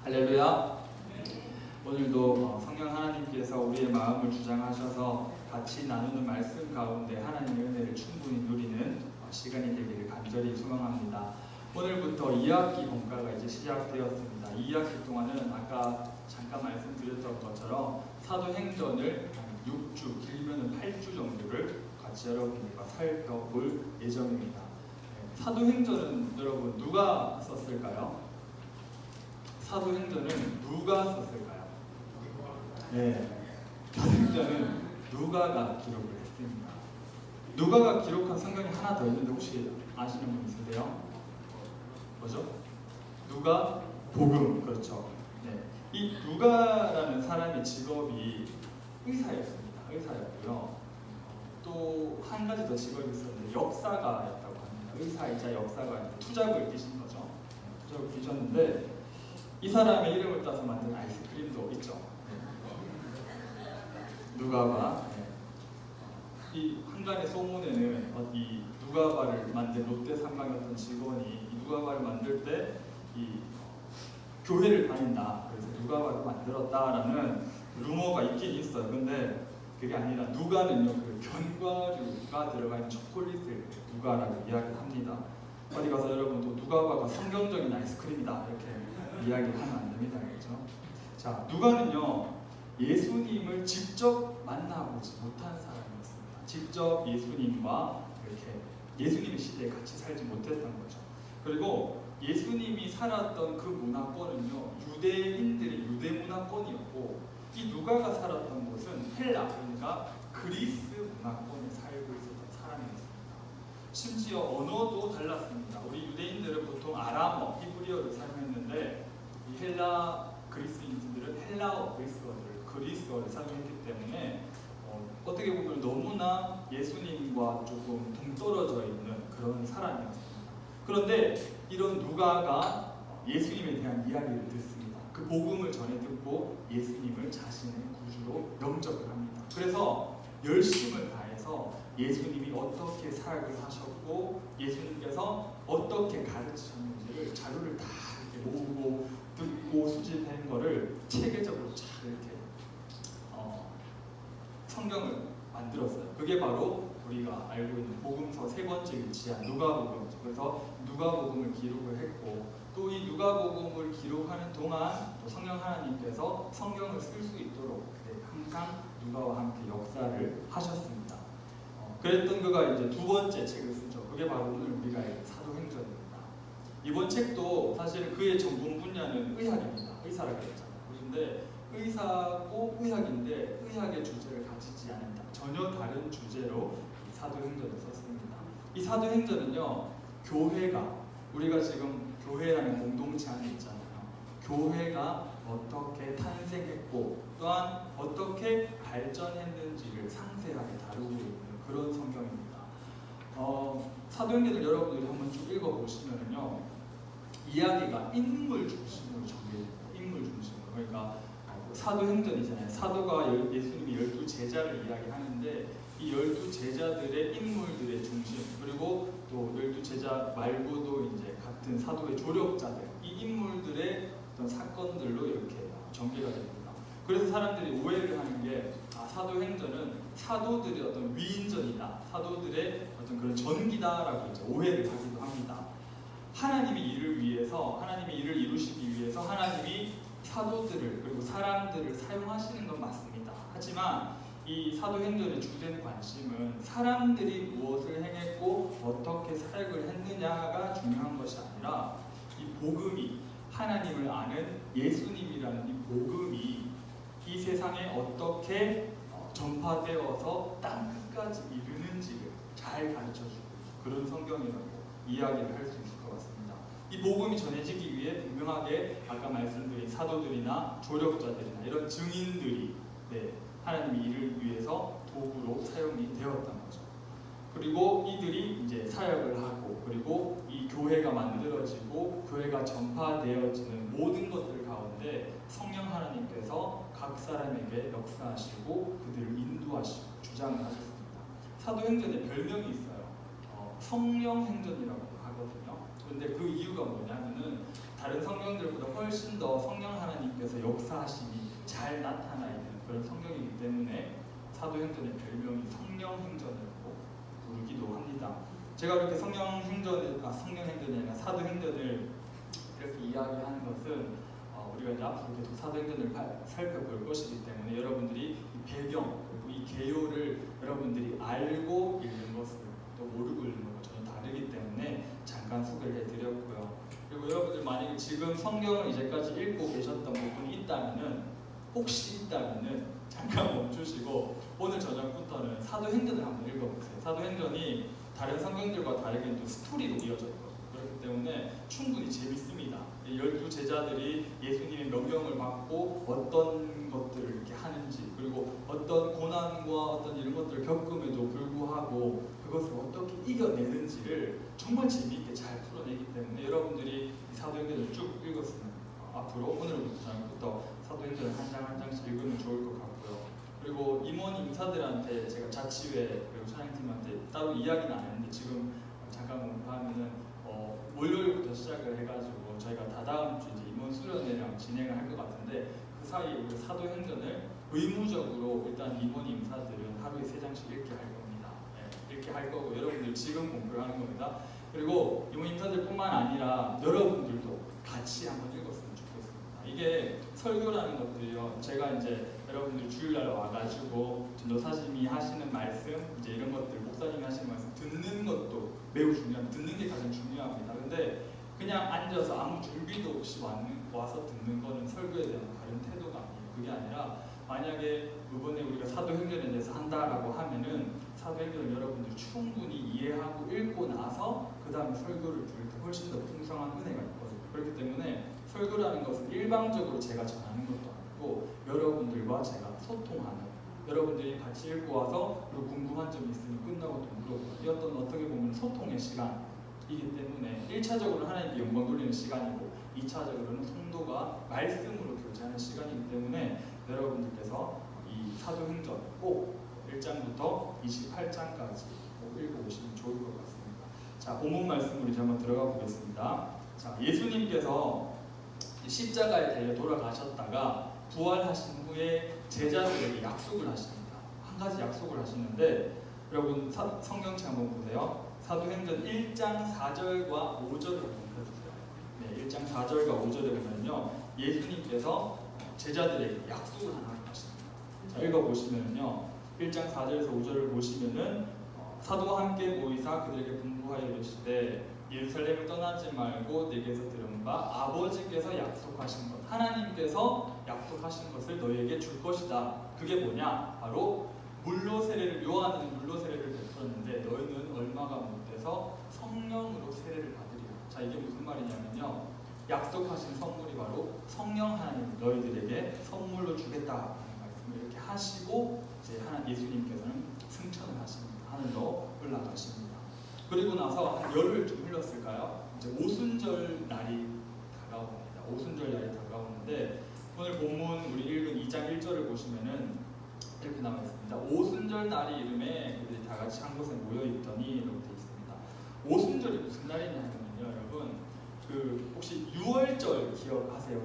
할렐루야. 오늘도 성령 하나님께서 우리의 마음을 주장하셔서 같이 나누는 말씀 가운데 하나님의 은혜를 충분히 누리는 시간이 되기를 간절히 소망합니다. 오늘부터 2학기 본과가 이제 시작되었습니다. 2학기 동안은 아까 잠깐 말씀드렸던 것처럼 사도행전을 6주, 길면은 8주 정도를 같이 여러분들과 살펴볼 예정입니다. 사도행전은 여러분 누가 썼을까요? 사도행전은 누가 썼을까요? 네, 사도행전은 누가가 기록을 했습니다. 누가가 기록한 성경이 하나 더 있는데 혹시 아시는 분 있으세요? 뭐죠? 누가 복음, 그렇죠. 네, 이 누가라는 사람의 직업이 의사였습니다. 의사였고요. 또 한 가지 더 직업이 있었는데 역사가였다고 합니다. 의사이자 역사가 투잡을 끼신 거죠. 투잡을 끼셨는데 이 사람의 이름을 따서 만든 아이스크림도 있죠. 누가바. 이 한간의 소문에는 이 누가바를 만든 롯데 삼강의 어떤 직원이 이 누가바를 만들 때 이 교회를 다닌다. 그래서 누가바를 만들었다라는 루머가 있긴 있어요. 근데 그게 아니라 누가는요, 그 견과류가 들어가 있는 초콜릿을 누가라고 이야기를 합니다. 어디 가서 여러분도 누가바가 성경적인 아이스크림이다 이렇게 이야기하면 안 됩니다. 그렇죠? 자, 누가는요 예수님을 직접 만나보지 못한 사람이었습니다. 직접 예수님과 이렇게 예수님의 시대에 같이 살지 못했던 거죠. 그리고 예수님이 살았던 그 문화권은요 유대인들의 유대 문화권이었고, 이 누가가 살았던 곳은 헬라, 그러니까 그리스 문화권에 살고 있었던 사람이었습니다. 심지어 언어도 달랐습니다. 우리 유대인들은 보통 아람어, 히브리어를 사용했는데 이 헬라 그리스인들은 헬라어, 그리스어를 사용했기 때문에 어떻게 보면 너무나 예수님과 조금 동떨어져 있는 그런 사람이었습니다. 그런데 이런 누가가 예수님에 대한 이야기를 듣습니다. 그 복음을 전해 듣고 예수님을 자신의 구주로 영접을 합니다. 그래서 열심을 다해서 예수님이 어떻게 사역을 하셨고 예수님께서 어떻게 가르치셨는지를 자료를 다 이렇게 모으고 듣고 수집한 거를 체계적으로 잘 이렇게 성경을 만들었어요. 그게 바로 우리가 알고 있는 복음서 세 번째 위치한 누가복음이죠. 그래서 누가복음을 기록을 했고, 또 이 누가복음을 기록하는 동안 또 성령 하나님께서 성경을 쓸 수 있도록 항상 누가와 함께 역사를 하셨습니다. 그랬던 그가 이제 두 번째 책을 쓰죠. 그게 바로 오늘 우리가 읽은 사도행전입니다. 이번 책도 사실 그의 전문 분야는 의학입니다. 의사라고 했잖아요. 그런데 의사고 의학인데 의학의 주제를 가지지 않는다. 전혀 다른 주제로 이 사도행전을 썼습니다. 이 사도행전은요, 교회가, 우리가 지금 교회라는 공동체 안에 있잖아요. 교회가 어떻게 탄생했고 또한 어떻게 발전했는지를 상세하게 다루고 있는 그런 성경입니다. 사도행전을 여러분들이 한번 쭉 읽어보시면요, 이야기가 인물 중심으로 전개됩니다. 인물 중심으로. 그러니까 사도행전이잖아요. 사도가 예수님이 12제자를 이야기하는데 이 12제자들의 인물들의 중심, 그리고 또 12제자 말고도 이제 같은 사도의 조력자들, 이 인물들의 어떤 사건들로 이렇게 전개가 됩니다. 그래서 사람들이 오해를 하는 게 사도행전은 사도들의 어떤 위인전이다, 사도들의 어떤 그런 전기다라고 이제 오해를 하기도 합니다. 하나님의 일을 위해서, 하나님의 일을 이루시기 위해서 하나님이 사도들을 그리고 사람들을 사용하시는 건 맞습니다. 하지만 이 사도행전의 주된 관심은 사람들이 무엇을 행했고 어떻게 사역을 했느냐가 중요한 것이 아니라 이 복음이, 하나님을 아는 예수님이라는 이 복음이 이 세상에 어떻게 전파되어서 땅 끝까지 이르는지를 잘 가르쳐주고 그런 성경이라고 이야기를 할 수 있을 것 같습니다. 이 복음이 전해지기 위해 분명하게 아까 말씀드린 사도들이나 조력자들이나 이런 증인들이 하나님의 일을 위해서 도구로 사용이 되었던 거죠. 그리고 이들이 이제 사역을 하고, 그리고 이 교회가 만들어지고 교회가 전파되어지는 모든 것들 가운데 성령 하나님께서 각 사람에게 역사하시고 그들을 인도하시고 주장을 하셨습니다. 사도행전에 별명이 있어요. 성령행전이라고 하거든요. 그런데 그 이유가 뭐냐면은 다른 성경들보다 훨씬 더 성령 역사하심이 잘 나타나 있는 그런 성경이기 때문에 사도행전의 별명이 성령행전이라고 부르기도 합니다. 제가 이렇게 성령행전이 아니라 사도행전을 이렇게 이야기하는 것은 우리가 이제 앞으로 계속 사도행전을 살펴볼 것이기 때문에 여러분들이 이 배경 그리고 이 개요를 여러분들이 알고 읽는 것을 또 모르고 읽는 것과 전혀 다르기 때문에 잠깐 소개를 해드렸고요. 그리고 여러분들 만약에 지금 성경을 이제까지 읽고 계셨던 부분이 있다면은 혹시 있다면은 잠깐 멈추시고 오늘 저녁부터는 사도행전을 한번 읽어보세요. 사도행전이 다른 성경들과 다르게 또 스토리로 이어져 있거든요. 그렇기 때문에 충분히 재밌습니다. 12 제자들이 예수님의 명령을 받고 어떤 것들을 이렇게 하는지, 그리고 어떤 고난과 어떤 이런 것들을 겪음에도 불구하고 그것을 어떻게 이겨내는지를 정말 재미있게 잘 풀어내기 때문에 여러분들이 이 사도행전을 쭉 읽었으면 앞으로 오늘부터 저녁부터 사도행전을 한 장 한 장씩 읽으면 좋을 것 같고요. 그리고 임원 임사들한테 제가 자치회 그리고 찬양팀한테 따로 이야기는 안 했는데 지금 잠깐 공부하면은 월요일부터 시작을 해가지고 저희가 다다음 주 이제 임원 수련회랑 진행을 할 것 같은데 그 사이에 우리 사도행전을 의무적으로 일단 임원 임사들은 하루에 3장씩 읽게 할 겁니다. 네, 읽게 할 거고 여러분들 지금 공부를 하는 겁니다. 그리고 임원 임사들뿐만 아니라 여러분들도 같이 한번 읽었으면 좋겠습니다. 이게 설교라는 것들이요. 제가 이제 여러분들 주일날 와가지고 전도사님이 하시는 말씀, 이제 이런 것들 목사님이 하시는 말씀 듣는 것도 매우 중요합니다. 듣는 게 가장 중요합니다. 근데 그냥 앉아서 아무 준비도 없이 와서 듣는 거는 설교에 대한 다른 태도가 아니에요. 그게 아니라 만약에 이번에 우리가 사도행전에 대해서 한다라고 하면은 사도행전을 여러분들이 충분히 이해하고 읽고 나서 그 다음에 설교를 들을 때 훨씬 더 풍성한 은혜가 있거든요. 그렇기 때문에 설교라는 것은 일방적으로 제가 전하는 것도 아니고 여러분들과 제가 소통하는, 여러분들이 같이 읽고 와서 그리고 궁금한 점이 있으면 끝나고 또 물어보고 이었던 어떻게 보면 소통의 시간이기 때문에 1차적으로 하나님께 영광 돌리는 시간이고 2차적으로는 성도가 말씀으로 교제하는 시간이기 때문에 여러분들께서 이 사도행전 꼭 1장부터 28장까지 꼭 읽어보시면 좋을 것 같습니다. 자, 본문 말씀으로 이제 한번 들어가 보겠습니다. 자, 예수님께서 십자가에 달려 돌아가셨다가 부활하신 후에 제자들에게 약속을 하십니다. 한 가지 약속을 하시는데 여러분 성경책 한번 보세요. 사도행전 1장 4절과 5절을 한번 펴주세요. 네, 1장 4절과 5절에 보면요, 예수님께서 제자들에게 약속을 하나 하십니다. 자, 읽어보시면요, 1장 4절에서 5절을 보시면은 사도와 함께 모이사 그들에게 분부하여 이르시되 예루살렘을 떠나지 말고 내게서 들은 바 아버지께서 약속하신 것, 하나님께서 약속하신 것을 너희에게 줄 것이다. 그게 뭐냐? 바로 물로 세례를, 요한은 물로 세례를 베풀었는데 너희는 얼마가 못돼서 성령으로 세례를 받으리라. 자, 이게 무슨 말이냐면요, 약속하신 선물이 바로 성령 하나님 너희들에게 선물로 주겠다라는 말씀을 이렇게 하시고 이제 예수님께서는 승천을 하십니다. 하늘로 올라가십니다. 그리고 나서 한 열흘 좀 흘렀을까요? 이제 오순절 날이 다가옵니다. 오순절 날이 다가오는데 오늘 본문 우리 읽은 2장 1절을 보시면은 이렇게 나와 있습니다. 오순절 날이 이름에 그들이 다 같이 한 곳에 모여 있더니 이렇게 되어 있습니다. 오순절이 무슨 날이냐면요, 여러분 혹시 6월절 기억하세요?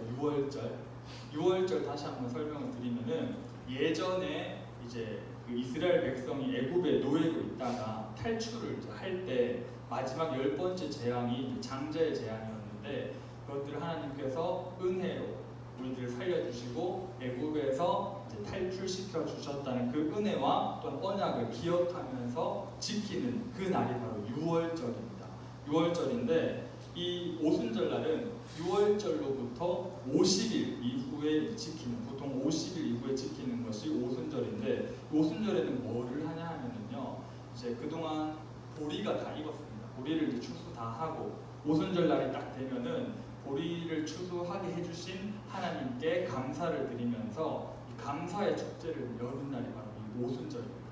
6월절 다시 한번 설명을 드리면은 예전에 이제 이스라엘 백성이 애굽에 노예로 있다가 탈출을 할 때 마지막 10번째 재앙이 장자의 재앙이었는데 그것들을 하나님께서 은혜로 우리들을 살려주시고 애굽에서 이제 탈출시켜 주셨다는 그 은혜와 또한 언약을 기억하면서 지키는 그 날이 바로 6월절입니다. 6월절인데 이 오순절 날은 6월절로부터 50일 이후에 지키는, 보통 50일 이후에 지키는 것이 오순절인데 오순절에는 뭐를 하냐 하면은요, 이제 그동안 보리가 다 익었습니다. 보리를 이제 추수 다 하고 오순절 날이 딱 되면은 보리를 추수하게 해주신 하나님께 감사를 드리면서 이 감사의 축제를 여는 날이 바로 이 오순절입니다.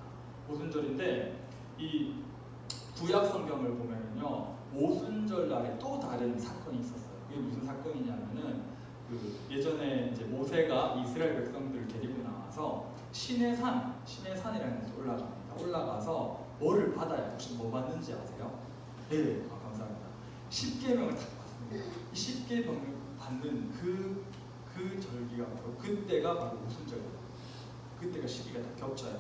오순절인데 이 구약 성경을 보면은요, 오순절 날에 또 다른 사건이 있었어요. 이게 무슨 사건이냐면은 예전에 이제 모세가 이스라엘 백성들을 데리고 나와서 시내산이라는 곳에 올라갑니다. 올라가서 뭐를 받아요? 혹시 뭐 받는지 아세요? 네, 감사합니다. 10계명을 딱 받습니다. 이 10계명을 받는 그 절기가 그때가 바로 오순절이에요. 그때가 시기가 다 겹쳐요.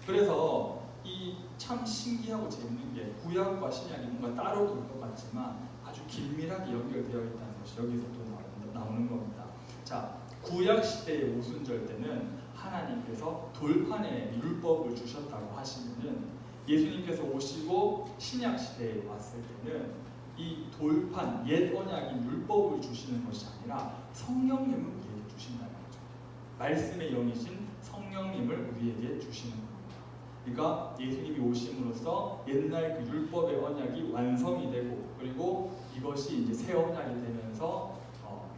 그래서 이 참 신기하고 재밌는 게 구약과 신약이 뭔가 따로 볼 것 같지만 아주 긴밀하게 연결되어 있다는 것이 여기서 또 나오는 겁니다. 자, 구약 시대의 오순절 때는 하나님께서 돌판에 율법을 주셨다고 하시면은 예수님께서 오시고 신약 시대에 왔을 때는 이 돌판 옛 언약인 율법을 주시는 것이 아니라 성령님을 우리에게 주신다는 거죠. 말씀의 영이신 성령님을 우리에게 주시는 겁니다. 그러니까 예수님이 오심으로써 옛날 그 율법의 언약이 완성이 되고 그리고 이것이 이제 새 언약이 되면서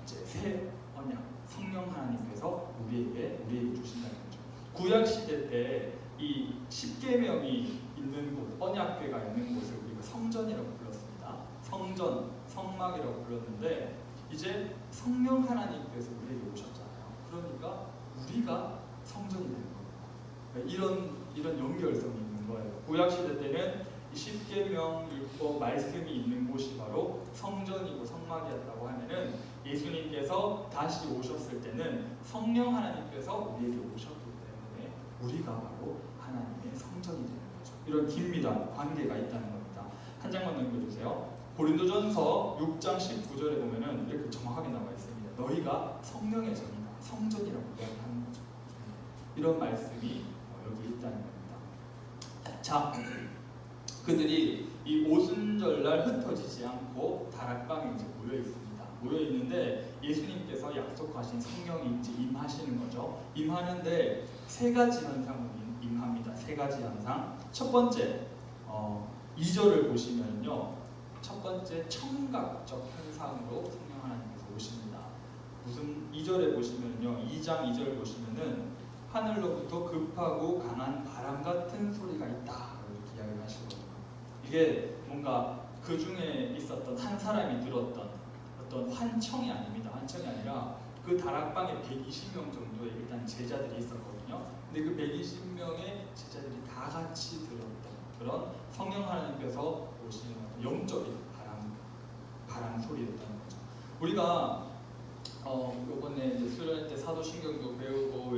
이제 새 언약 성령 하나님께서 우리에게 주신다는 거죠. 구약 시대 때 이 십계명이 있는 곳, 언약궤가 있는 곳을 우리가 성전이라고 불렀습니다. 성전, 성막이라고 불렀는데 이제 성령 하나님께서 우리에게 오셨잖아요. 그러니까 우리가 성전이 되는 겁니다. 이런 연결성이 있는 거예요. 구약 시대 때는 이 십계명 율법 말씀이 있는 곳이 바로 성전이고 성막이었다고 하면은 예수님께서 다시 오셨을 때는 성령 하나님께서 우리에게 오셨기 때문에 우리가 바로 하나님의 성전이 되는 거죠. 이런 긴밀한 관계가 있다는 겁니다. 한 장만 넘겨주세요. 고린도전서 6장 19절에 보면은 이렇게 정확하게 나와 있습니다. 너희가 성령의 전이다. 성전이라고 이야기하는 거죠. 이런 말씀이 여기 있다는 겁니다. 자, 그들이 이 오순절날 흩어지지 않고 다락방에 이제 모여 있습니다. 모여 있는데 예수님께서 약속하신 성령이 이제 임하시는 거죠. 임하는데 세 가지 현상으로 임합니다. 세 가지 현상. 첫 번째, 2절을 보시면요. 첫 번째 청각적 현상으로 성령 하나님께서 오십니다. 무슨 2절에 보시면요. 2장 2절 보시면은 하늘로부터 급하고 강한 바람 같은 소리가 있다. 이렇게 이야기를 하시거든요. 이게 뭔가 그 중에 있었던 한 사람이 들었던 어떤 환청이 아닙니다. 환청이 아니라 그 다락방에 120명 정도의 일단 제자들이 있었거든요. 근데 그 120명의 제자들이 다 같이 들었던 그런 성령 하나님께서 오시는 영적인 바람 소리였다는 거죠. 우리가 이번에 이제 수련회 때 사도신경도 배우고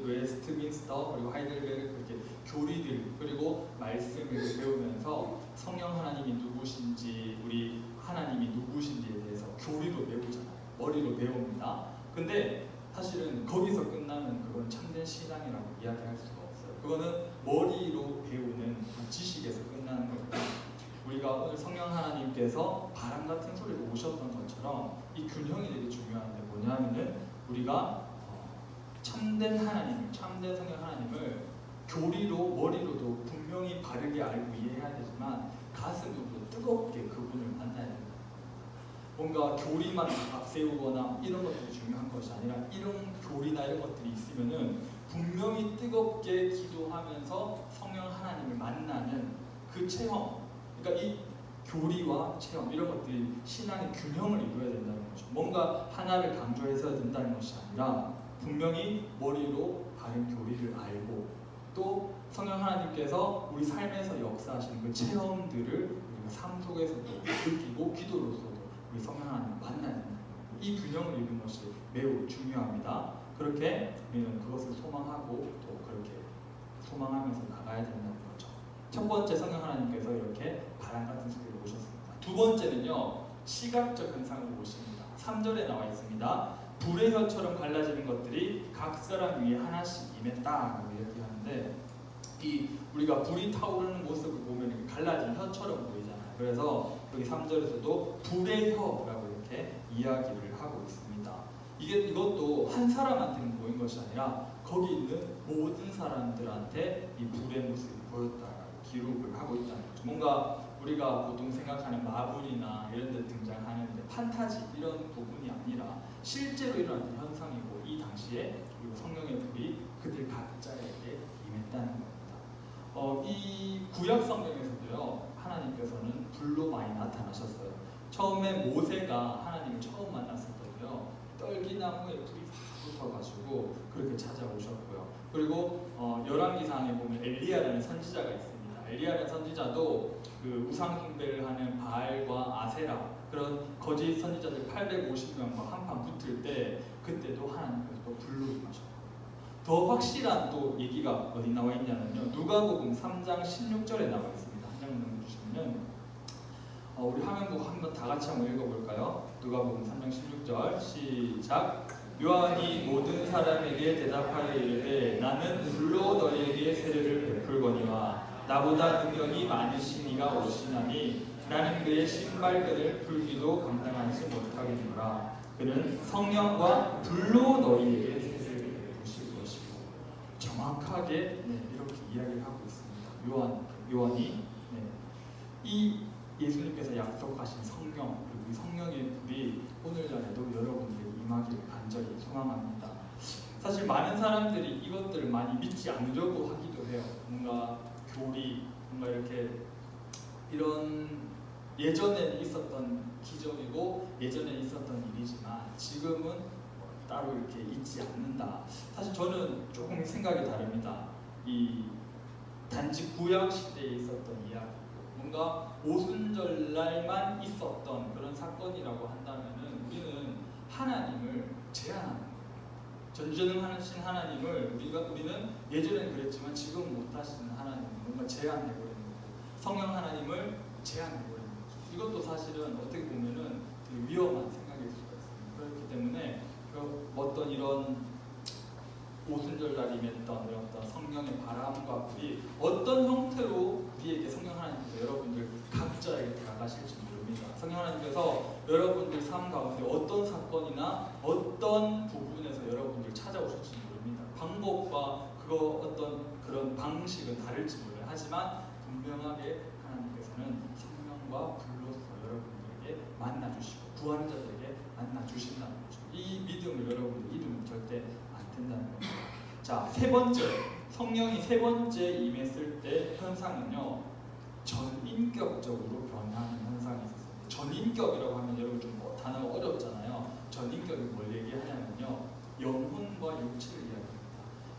웨스트민스터 그리고 하이델베르크 그렇게 교리들 그리고 말씀을 배우면서 성령 하나님이 누구신지 우리 하나님이 누구신지에 대해서 교리로 배우잖아요. 머리로 배웁니다. 근데 사실은 거기서 끝나면 그건 참된 신앙이라고 이야기할 수가 없어요. 그거는 머리로 배우는 지식에서 끝나는 겁니다. 우리가 오늘 성령 하나님께서 바람 같은 소리로 오셨던 것처럼 이 균형이 되게 중요한데 뭐냐면은 우리가 참된 하나님, 참된 성령 하나님을 교리로 머리로도 분명히 바르게 알고 이해해야 되지만 가슴으로 뜨겁게 그분을 만나야 된다. 뭔가 교리만 앞세우거나 이런 것들이 중요한 것이 아니라 이런 교리나 이런 것들이 있으면은 분명히 뜨겁게 기도하면서 성령 하나님을 만나는 그 체험. 그러니까 이 교리와 체험 이런 것들이 신앙의 균형을 이루어야 된다는 거죠. 뭔가 하나를 강조해서 된다는 것이 아니라 분명히 머리로 바른 교리를 알고 또 성령 하나님께서 우리 삶에서 역사하시는 그 체험들을 우리가 삶 속에서도 느끼고 기도로서도 우리 성령 하나님을 만나야 된다는 거예요. 이 균형을 이루는 것이 매우 중요합니다. 그렇게 우리는 그것을 소망하고 또 그렇게 소망하면서 나가야 된다는 거죠. 첫 번째 성령 하나님께서 이렇게 바람 같은 소리로 오셨습니다. 두 번째는요. 시각적 현상으로 오십니다. 3절에 나와 있습니다. 불의 혀처럼 갈라지는 것들이 각 사람 위에 하나씩 임했다라고 얘기하는데 이 우리가 불이 타오르는 모습을 보면 이렇게 갈라진 혀처럼 보이잖아요. 그래서 여기 3절에서도 불의 혀라고 이렇게 이야기를 하고 있습니다. 이것도 한 사람한테는 보인 것이 아니라 거기 있는 모든 사람들한테 이 불의 모습이 보였다라고 기록을 하고 있다는 거죠. 뭔가 우리가 보통 생각하는 마블이나 이런 데 등장하는 판타지 이런 부분이 아니라 실제로 일어나는 현상이고 이 당시에 그리고 성령의 불이 그들 각자에게 임했다는 겁니다. 이 구약 성경에서도요 하나님께서는 불로 많이 나타나셨어요. 처음에 모세가 하나님을 처음 만났을 때도요 떨기나무에 불이 확 붙어가지고 그렇게 찾아오셨고요. 그리고 열왕기상에 보면 엘리야라는 선지자가 있습니다. 엘리야라는 선지자도 그 우상 숭배를 하는 바알과 아세라 그런 거짓 선지자들 850명과 한판 붙을 때 그때도 하나님께서 또 불로 임하셨고, 더 확실한 또 얘기가 어디 나와 있냐면요, 누가복음 3장 16절에 나와 있습니다. 한 장만 넘겨주시면 우리 화면보고 한번 다 같이 한번 읽어볼까요? 누가복음 3장 16절 시작. 요한이 모든 사람에게 대답하여 이르되 나는 불로 너희에게 세례를 베풀거니와 나보다 능력이 많으신 이가 오시나니 나는 그의 신발끈을 풀기도 감당하지 못하겠노라. 그는 성령과 불로 너희에게 세례를 베푸실 것이고. 정확하게 이렇게 이야기를 하고 있습니다. 요한이 이 예수님께서 약속하신 성령, 그리고 이 성령의 불이 오늘날에도 여러분들에게 임하기를 간절히 소망합니다. 사실 많은 사람들이 이것들을 많이 믿지 않으려고 하기도 해요. 뭔가 교리, 뭔가 이렇게 이런 예전에 있었던 기적이고 예전에 있었던 일이지만 지금은 따로 이렇게 있지 않는다. 사실 저는 조금 생각이 다릅니다. 이 단지 구약 시대에 있었던 이야기, 뭔가 오순절날만 있었던 그런 사건이라고 한다면은 우리는 하나님을 제한하는 거예요. 전지전능하신 하나님을 우리는 예전에는 그랬지만 지금 못하시는 하나님을 뭔가 제한해버리는 거고, 성령 하나님을 제한해버리는 거죠. 이것도 사실은 어떻게 보면은 되게 위험한 생각일 수가 있습니다. 그렇기 때문에 어떤 이런 오순절날이 맺던 어떤 성령의 바람과 불이 어떤 형태로 우리에게 성령 하나님께서 여러분들 각자에게 다가가실지 모릅니다. 성령 하나님께서 여러분들 삶 가운데 어떤 사건이나 어떤 부분에서 여러분들 찾아오실지 모릅니다. 방법과 어떤 그런 방식은 다를지 몰라요. 하지만 분명하게 하나님께서는 성령과 불로서 여러분들에게 만나주시고 구하는 자들에게 만나주신다는 거죠. 이 믿음을 여러분들 잃으면 절대 된다는 겁니다. 자, 세 번째, 성령이 세 번째 임했을 때 현상은요, 전인격적으로 변하는 현상이 있었습니다. 전인격이라고 하면 여러분 좀 단어가 어렵잖아요. 전인격이 뭘 얘기하냐면요, 영혼과 육체를 이야기합니다.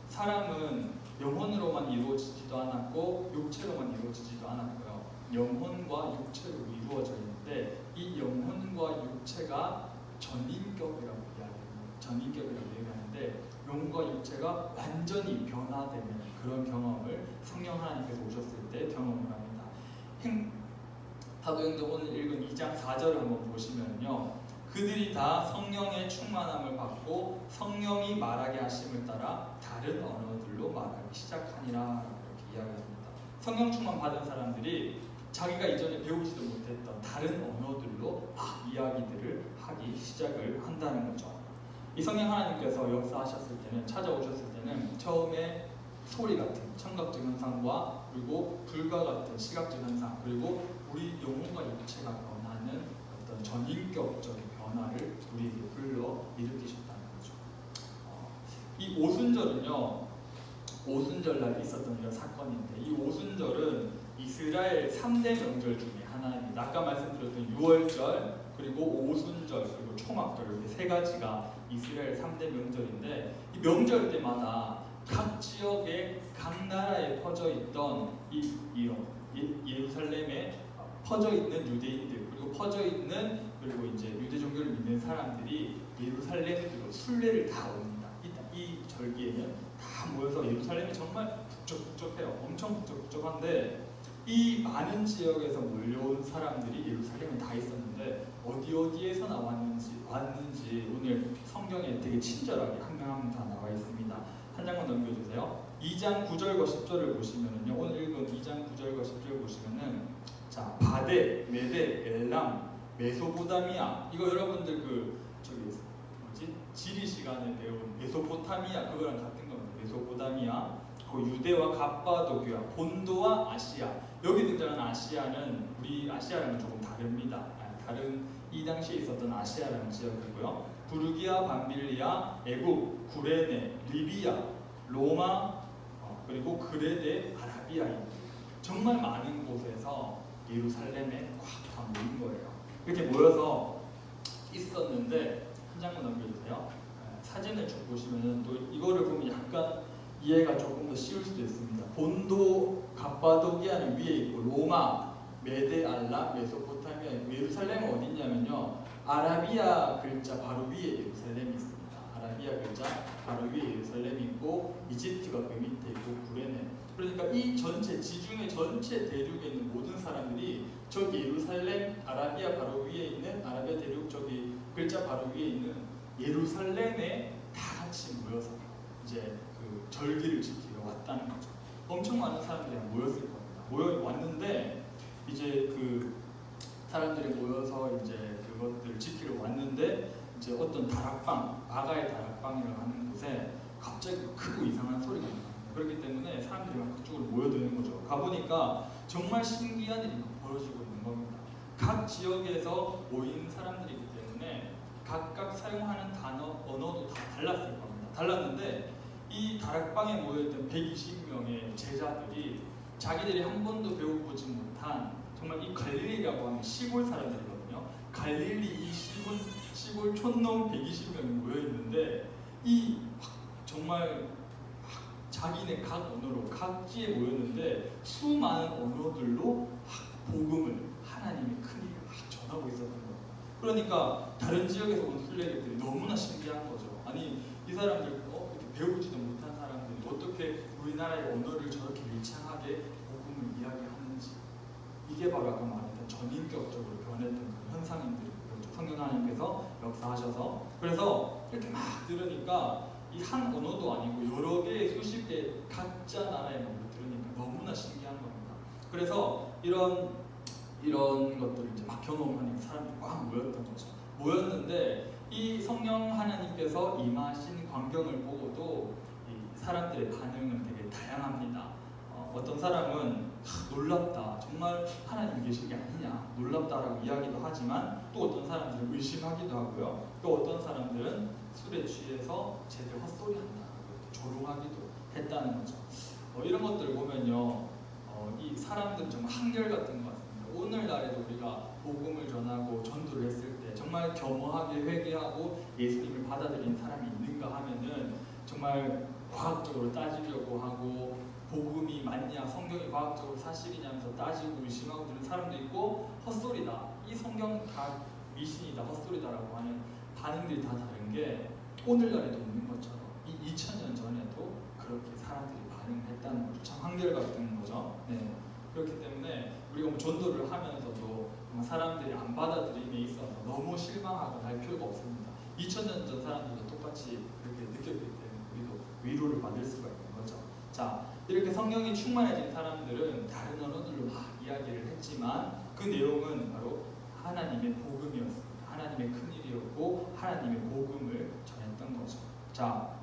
사람은 영혼으로만 이루어지지도 않았고 육체로만 이루어지지도 않았고요. 영혼과 육체로 이루어져 있는데 이 영혼과 육체가 전인격이라고 이야기합니다. 전인격이라고 얘기하는데 영과 육체가 완전히 변화되는 그런 경험을 성령 하나님께서 오셨을 때 경험을 합니다. 사도행전 오늘 읽은 2장 4절을 한번 보시면요, 그들이 다 성령의 충만함을 받고 성령이 말하게 하심을 따라 다른 언어들로 말하기 시작하니라 라고 이렇게 이야기합니다. 성령 충만 받은 사람들이 자기가 이전에 배우지도 못했던 다른 언어들로 막 이야기들을 하기 시작을 한다는 거죠. 이 성령 하나님께서 역사하셨을 때는, 찾아오셨을 때는 처음에 소리 같은 청각적 현상과 그리고 불과 같은 시각적 현상, 그리고 우리 영혼과 육체가 변하는 어떤 전인격적인 변화를 우리에게 불러 일으키셨다는 거죠. 이 오순절은요, 오순절날 있었던 이런 사건인데, 이 오순절은 이스라엘 3대 명절 중에 하나입니다. 아까 말씀드렸던 6월절, 그리고 오순절, 그리고 초막절, 이렇게 세 가지가 이스라엘 3대 명절인데, 이 명절 때마다 각 지역에, 각 나라에 퍼져 있던 예루살렘에 퍼져 있는 유대인들, 그리고 이제 유대 종교를 믿는 사람들이 예루살렘으로 순례를 다 옵니다. 이 절기에는 다 모여서 예루살렘이 정말 북적북적해요. 엄청 북적북적한데 이 많은 지역에서 몰려온 사람들이 예루살렘에 다 있었는데 어디에서 왔는지 오늘 성경에 되게 친절하게 한 명 한 명 다 나와 있습니다. 한 장만 넘겨주세요. 2장 9절과 10절을 보시면은요, 오늘 읽은 2장 9절과 10절 보시면은, 자, 바데, 메데, 엘람, 메소포타미아, 이거 여러분들 지리 시간에 배운 메소포타미아, 그거랑 같은 겁니다. 메소포타미아, 그 유대와 갑바도기아, 본도와 아시아. 여기 등장하는 아시아는 우리 아시아랑은 조금 다릅니다. 다른 이 당시에 있었던 아시아라는 지역이고요. 부르기아, 밤빌리아, 애국, 구레네, 리비아, 로마, 그리고 그레데, 아라비아입니다. 정말 많은 곳에서 예루살렘에 꽉 다 모인 거예요. 이렇게 모여서 있었는데, 한 장만 넘겨주세요. 사진을 쭉 보시면은 또 이거를 보면 약간 이해가 조금 더 쉬울 수도 있습니다. 본도 갑바도기아는 위에 있고, 로마, 메데, 알라, 메소포타미아, 예루살렘은 어디 있냐면요, 아라비아 글자 바로 위에 예루살렘이 있습니다. 이집트가 그 밑에 있고 구레네. 그러니까 이 전체 지중해 전체 대륙에 있는 모든 사람들이 저 예루살렘 아라비아 바로 위에 있는 아라비아 대륙 저기 글자 바로 위에 있는 예루살렘에 다 같이 모여서 이제 그 절기를 지키러 왔다는 거죠. 엄청 많은 사람들이 모였을 겁니다. 모여 왔는데 이제 그 사람들이 모여서 이제 그것들을 지키러 왔는데 이제 어떤 다락방, 바가의 다락방이라고 하는 곳에 갑자기 크고 이상한 소리가 나요. 그렇기 때문에 사람들이 막 그쪽으로 모여드는 거죠. 가보니까 정말 신기한 일이 벌어지고 있는 겁니다. 각 지역에서 모인 사람들이기 때문에 각각 사용하는 단어, 언어도 다 달랐을 겁니다. 달랐는데 이 다락방에 모여있던 120명의 제자들이 자기들이 한 번도 배워보지 못한 정말 이 갈릴리라고 하는 시골 사람들이거든요. 갈릴리 이 시골 촌놈 120명이 모여있는데 이 정말 자기네 각 언어로 각지에 모였는데 수많은 언어들로 복음을 하나님의 큰 일을 전하고 있었던 거예요. 그러니까 다른 지역에서 온 순례객들이 너무나 신기한 거죠. 아니 이 사람들 이렇게 배우지도 못한 사람들이 어떻게 우리나라의 언어를 저렇게 일창하게 복음을 이야기하는지, 이게 바로 아까 말했던 전인격적으로 변했던 그 현상인들이죠. 성령 하나님께서 역사하셔서. 그래서 이렇게 막 들으니까 이 한 언어도 아니고 여러 개의 수십 개의 각자 나라의 언어를 들으니까 너무나 신기한 겁니다. 그래서 이런 것들을 이제 막 경험하니까 사람들이 꽉 모였던 거죠. 모였는데 이 성령 하나님께서 임하신 광경을 보고도 이 사람들의 반응은 되게 다양합니다. 어떤 사람은 놀랍다, 정말 하나님 계신 게 아니냐, 놀랍다라고 이야기도 하지만 또 어떤 사람들은 의심하기도 하고요. 또 어떤 사람들은 술에 취해서 제대로 헛소리한다, 조롱하기도 했다는 거죠. 이런 것들을 보면요, 이 사람들은 정말 한결같은 것 같습니다. 오늘날에도 우리가 복음을 전하고 전도를 했을 때 정말 겸허하게 회개하고 예수님을 받아들인 사람이 있는가 하면은 정말 과학적으로 따지려고 하고 복음이 맞냐, 성경이 과학적으로 사실이냐면서 따지고 의심하고 드는 사람도 있고, 헛소리다, 이 성경 다 미신이다, 헛소리다라고 하는 반응들이 다 다른 게 오늘날에도 있는 것처럼 이 2000년 전에도 그렇게 사람들이 반응했다는 거죠. 참 한결같은 거죠. 네. 그렇기 때문에 우리가 뭐 전도를 하면서도 사람들이 안 받아들임에 있어서 너무 실망하고 할 필요가 없습니다. 2000년 전 사람들도 똑같이 그렇게 느꼈기 때문에 우리도 위로를 받을 수가 있는 거죠. 자, 이렇게 성령이 충만해진 사람들은 다른 언어들로 막 이야기를 했지만 그 내용은 바로 하나님의 복음이었습니다. 하나님의 큰일이었고 하나님의 복음을 전했던 거죠. 자,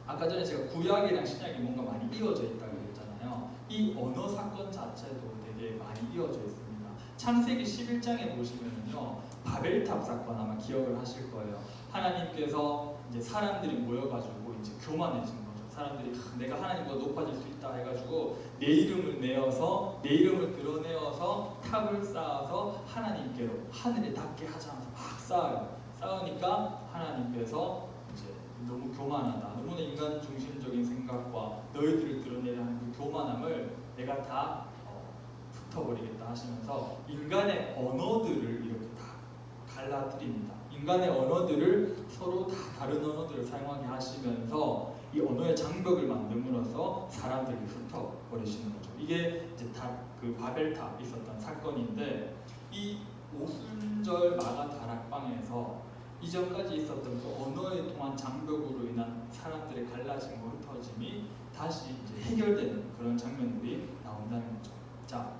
아까 전에 제가 구약이랑 신약이 뭔가 많이 이어져 있다고 했잖아요. 이 언어 사건 자체도 되게 많이 이어져 있습니다. 창세기 11장에 보시면요, 바벨탑 사건 아마 기억을 하실 거예요. 하나님께서 이제 사람들이 모여가지고 이제 교만해진 거죠. 사람들이 내가 하나님보다 높아질 수 있다 해가지고 내 이름을 내어서, 내 이름을 드러내어서 탑을 쌓아서 하나님께로 하늘에 닿게 하자면서 막 쌓아요. 쌓으니까 하나님께서 이제 너무 교만하다, 너무나 인간 중심적인 생각과 너희들을 드러내려 하는 그 교만함을 내가 다 흩어버리겠다 하시면서 인간의 언어들을 이렇게 다 갈라뜨립니다. 인간의 언어들을 서로 다 다른 언어들을 사용하게 하시면서 이 언어의 장벽을 만듦으로써 사람들을 흩어버리시는 거죠. 이게 이제 다 그 바벨탑 있었던 사건인데, 이 오순절 마가 다락방에서 이전까지 있었던 그 언어에 통한 장벽으로 인한 사람들의 갈라짐과 흩어짐이 다시 이제 해결되는 그런 장면들이 나온다는 거죠. 자,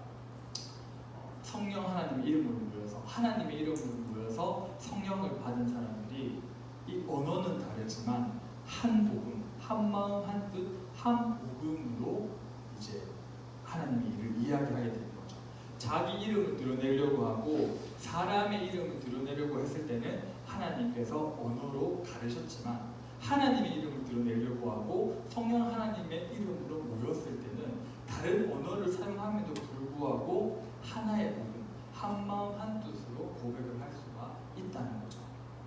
성령 하나님의 이름으로 모여서, 하나님의 이름으로 모여서 성령을 받은 사람들이 이 언어는 다르지만 한 복음, 한 마음, 한 뜻, 한 복음으로 이제 하나님의 일을 이야기하게 되는 거죠. 자기 이름을 드러내려고 하고 사람의 이름을 드러내려고 했을 때는 하나님께서 언어로 가르셨지만, 하나님의 이름을 드러내려고 하고 성령 하나님의 이름으로 모였을 때는 다른 언어를 사용함에도 불구하고 하나의 복음, 한 마음 한 뜻으로 고백을 할 수가 있다는 거죠.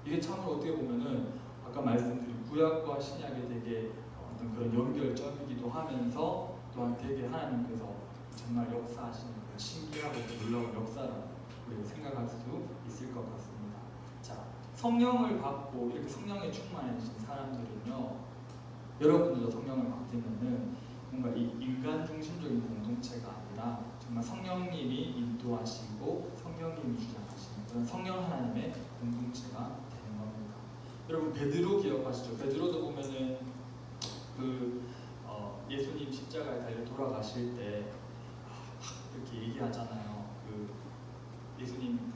이게 참으로 어떻게 보면은 아까 말씀드린 구약과 신약의 되게 어떤 그런 연결점이기도 하면서 또한 되게 하나님께서 정말 역사하시는 그런 신기하고 놀라운 역사라고 우리가 생각할 수 있을 것 같습니다. 자, 성령을 받고 이렇게 성령에 충만해진 사람들은요, 여러분들도 성령을 받으면은 뭔가 이 인간 중심적인 공동체가 아니라 정말 성령님이 인도하시고 성령님이 주장하시는 그런 성령 하나님의 공동체가 되는 겁니다. 여러분 베드로 기억하시죠? 베드로도 보면은 예수님 십자가에 달려 돌아가실 때 이렇게 얘기하잖아요. 예수님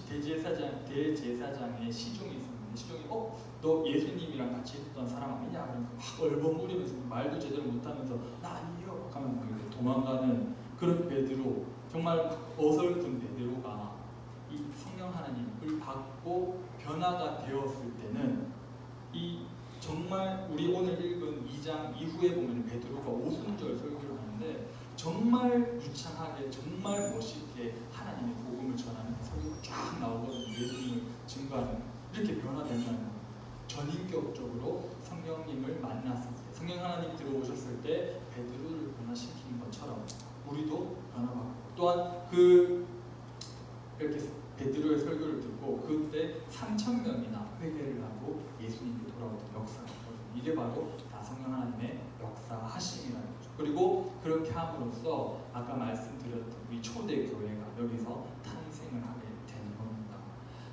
대제사장의 시종이 있었는데 시종이 너 예수님이랑 같이 있던 사람 아니냐? 그러니까 막 얼버무리면서 말도 제대로 못하면서 나 아니에요 하면 이렇게 도망가는 그런 베드로, 정말 어설픈 베드로가 이 성령 하나님을 받고 변화가 되었을 때는 이 정말 우리 오늘 읽은 2장 이후에 보면 베드로가 오순절 설교를 하는데 정말 유창하게 정말 멋있게 하나님의 복음을 전하는 설교가 쫙 나오거든요. 예수님을 증거하는, 이렇게 변화된다는 거예요. 전인격적으로 성령님을 만났을 때, 성령 하나님 들어오셨을 때 베드로를 변화시키는 것처럼 우리도 변화받고, 또한 이렇게 베드로의 설교를 듣고 그때 3,000명이나 회개를 하고 예수님께 돌아오던 역사가 있거든요. 이게 바로 다 성령 하나님의 역사하심이라는 거죠. 그리고 그렇게 함으로써 아까 말씀드렸던 우리 초대 교회가 여기서 탄생을 하게 되는 겁니다.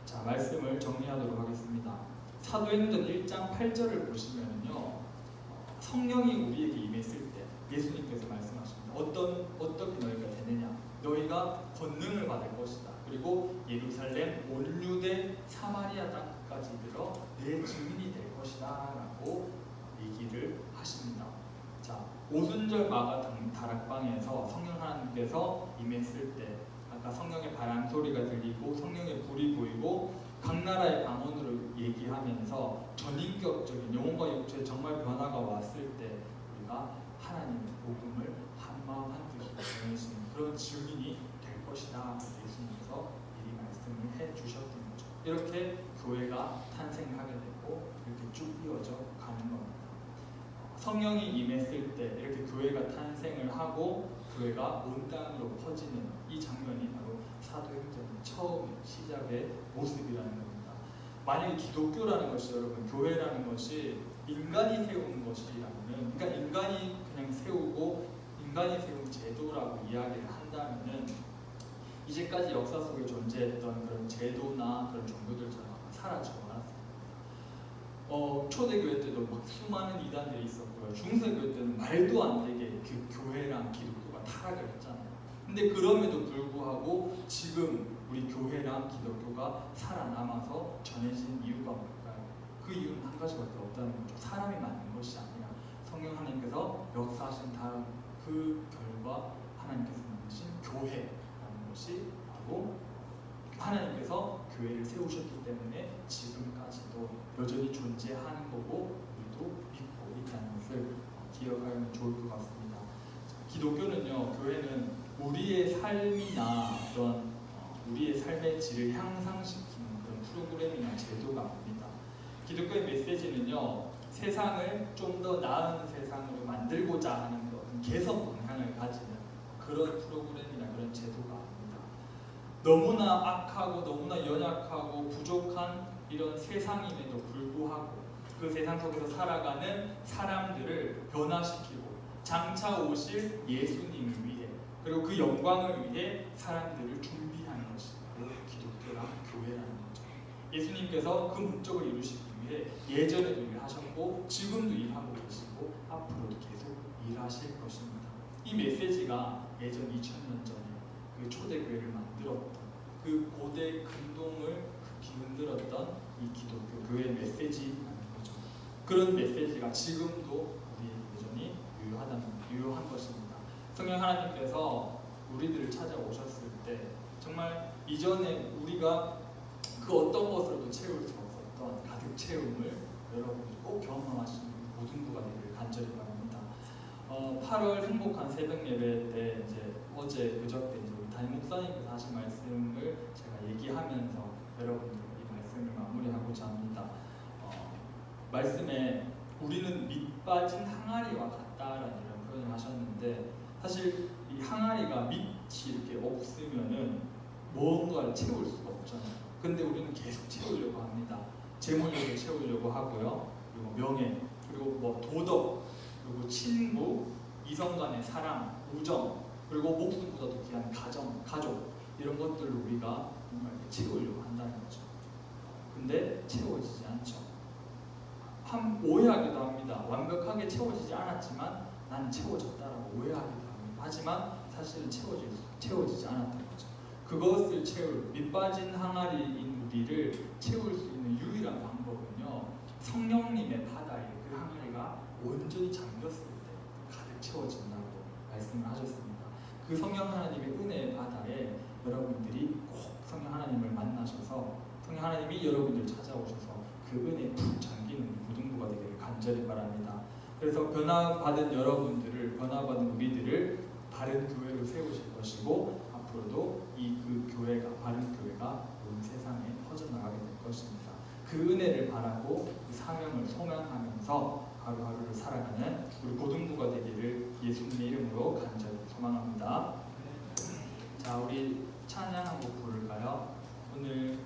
자, 말씀을 정리하도록 하겠습니다. 사도행전 1장 8절을 보시면요, 성령이 우리에게 임했을 때 예수님께서 말씀하십니다. 어떻게 너희가 되느냐? 너희가 권능을 받을 것이다. 그리고 예루살렘, 온 유대, 사마리아 땅까지 들어 내 증인이 될 것이다 라고 얘기를 하십니다. 자, 오순절 마가 다락방에서 성령 하나님께서 임했을 때 아까 성령의 바람 소리가 들리고 성령의 불이 보이고 각 나라의 방언으로 얘기하면서 전인격적인 영혼과 육체에 정말 변화가 왔을 때 우리가 하나님의 복음을 한마음 한뜻으로 전해지는 그런 증인이 될 것이다. 예수님께서 미리 말씀을 해주셨던 거죠. 이렇게 교회가 탄생하게 되고 이렇게 쭉 이어져 가는 겁니다. 성령이 임했을 때 이렇게 교회가 탄생을 하고 교회가 온 땅으로 퍼지는 이 장면이 바로 사도행전의 처음 시작의 모습이라는 겁니다. 만약에 기독교라는 것이, 여러분, 교회라는 것이 인간이 세우는 것이라면, 그러니까 인간이 그냥 세우고 인간이 세운 제도라고 이야기를 한다면은 이제까지 역사 속에 존재했던 그런 제도나 그런 종교들처럼 사라지고 말았습니다. 초대교회 때도 막 수많은 이단들이 있었고요. 중세교회 때는 말도 안 되게 그 교회랑 기독교가 타락을 했잖아요. 근데 그럼에도 불구하고 지금 우리 교회랑 기독교가 살아남아서 전해진 이유가 뭘까요? 그 이유는 한 가지밖에 없다는 거죠. 사람이 만든 것이 아니라 성령 하나님께서 역사하신 다음 그 결과 하나님께서 만드신 교회라는 것이 바로 하나님께서 교회를 세우셨기 때문에 지금까지도 여전히 존재하는 거고 우리도 믿고 있다는 것을 기억하면 좋을 것 같습니다. 기독교는요, 교회는 우리의 삶이나 그런 우리의 삶의 질을 향상시키는 그런 프로그램이나 제도가 아닙니다. 기독교의 메시지는요, 세상을 좀 더 나은 세상으로 만들고자 하는 그런 개선 방향을 가지는 그런 프로그램이나 그런 제도가 아닙니다. 너무나 악하고 너무나 연약하고 부족한 이런 세상임에도 불구하고 그 세상 속에서 살아가는 사람들을 변화시키고 장차 오실 예수님을 위해, 그리고 그 영광을 위해 사람들을 준비하는 것이 바로 기독교랑 교회라는 거죠. 예수님께서 그 목적을 이루시기 위해 예전에도 일하셨고 지금도 일하고 계시고 앞으로도 계속 일하실 것입니다. 이 메시지가 예전 2000년 전에 그 초대교회를 만들었던 그 고대 근동을 뒤흔들었던 이 기독교 교회의 메시지라는 거죠. 그런 메시지가 지금도 우리에게 여전히 유효한 것입니다. 성령 하나님께서 우리들을 찾아오셨을 때 정말 이전에 우리가 그 어떤 것으로도 채울 수 없었던 가득 채움을 여러분들이 꼭 경험하시는 모든 분가 되기를 간절히 바랍니다. 8월 행복한 새벽 예배 때 이제 어제 그저께 이제 우리 담임 목사님께서 하신 말씀을 제가 얘기하면서 여러분들 이 말씀을 마무리하고자 합니다. 말씀에 우리는 밑 빠진 항아리와 같다라는 이런 표현을 하셨는데, 사실 이 항아리가 밑이 이렇게 없으면은 무언가를 채울 수가 없잖아요. 근데 우리는 계속 채우려고 합니다. 재물력을 채우려고 하고요. 그리고 명예, 그리고 뭐 도덕, 그리고 친구, 이성 간의 사랑, 우정, 그리고 목숨보다도 귀한 가족 이런 것들을 우리가 정말 채우려고 한다는 거죠. 근데 채워지지 않죠. 오해하기도 합니다. 완벽하게 채워지지 않았지만 난 채워졌다라고 오해하기도 합니다. 하지만 사실은 채워지지 않았던 거죠. 그것을 채울 밑빠진 항아리인 우리를 채울 수 있는 유일한 방법은요, 성령님의 바다에 그 항아리가 온전히 잠겼을 때 가득 채워진다고 말씀을 하셨습니다. 그 성령 하나님의 은혜의 바다에 여러분들이 꼭 성령 하나님을 만나셔서 성령 하나님이 여러분들 찾아오셔서 그 은혜에 푹 잠기는 무등부가 되기를 간절히 바랍니다. 그래서 변화받은 여러분들을, 변화받은 우리들을 바른 교회로 세우실 것이고 앞으로도 그 교회가, 바른 교회가 온 세상에 퍼져나가게 될 것입니다. 그 은혜를 바라고 그 사명을 소망하면서 하루하루를 살아가는 우리 고등부가 되기를 예수님의 이름으로 간절히 소망합니다. 자, 우리 찬양 한곡 부를까요? 오늘